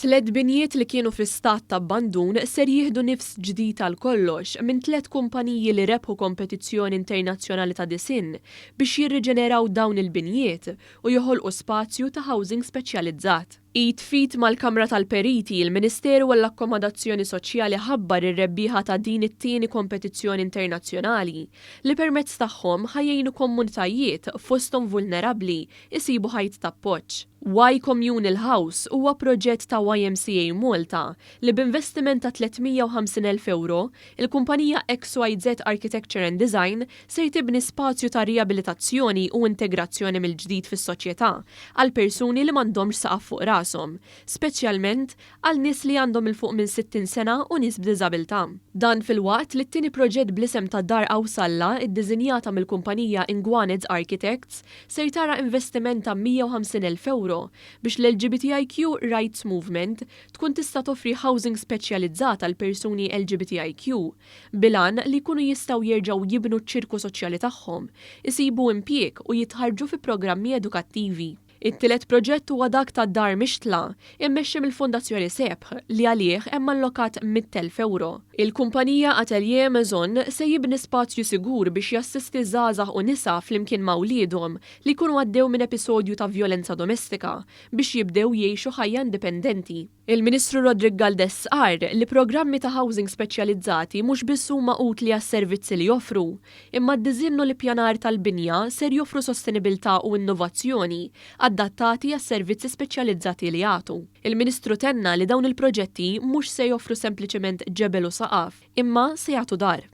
3 binjiet li kienu fi stat ta' abbandun ser jieħdu nifs ġdid għal kollox minn 3 kumpaniji li rebħu kompetizzjoni internazzjonali ta' disin biex jirriġeneraw dawn il-binjiet u joħolqu spazju ta' housing speċjalizzat. Fit mal-Kamra tal-Periti, il-Ministeru għall-Akkomodazzjoni Soċjali ħabbar ir-rebbieħa ta' din it-tieni kompetizzjoni internazzjonali li permezz tagħhom ħajjejnu komunitajiet fosthom vulnerabbli isibu ħajt ta' appoġġ. Y Communal House huwa proġett ta' YMCA Malta li b'investiment ta' 350,000 euro, il-kumpanija XYZ Architecture and Design se tibni spazju ta' riabilitazzjoni u integrazzjoni mill-ġdid fis-soċjetà għal persuni li m'għandhomx saqaf fuq rashom, speċjalment għal nies li għandhom il fuq minn 60 sena u nies b'diżabilità. Dan fil-waqt li t-tieni proġett bl-isem ta' Dar Awsalla iddiżinjata mill-kumpanija Ingwaned Architects se tara investiment ta' 150,000 euro biex l-LGBTIQ Rights Movement tkun tista' toffri housing speċjalizzata għal persuni LGBTIQ bilan li jkunu jistgħu jerġgħu jibnu ċ-ċirku soċjali tagħhom, isibu impjieg u jitħarġu fi programmi edukattivi. It-tielet proġett huwa dak ta' Dar Mixtla, immexxi mill-Fundazzjoni Sebħ li għalih hemm allokat 100,000 euro. Il-kumpanija Atelier Maison se jibni spazju sigur biex jassisti żgħażagħ u nisa flimkien ma' wliedhom li jkunu għaddew minn episodju ta' vjolenza domestika biex jibdew jgħixu ħajja indipendenti. Il-Ministru Rodrigue Galdess qal li programmi ta' housing speċjalizzati mhux biss huma utli għas-servizzi li joffru, imma d-diżinn u l-ippjanar tal-binja ser joffru sostenibilità u innovazzjoni adattati għas servizzi speċjalizzati li jagħtu. Il-Ministru tenna li dawn il-proġetti mhux se joffru sempliċement ġebel u saqaf, imma se jagħtu dar.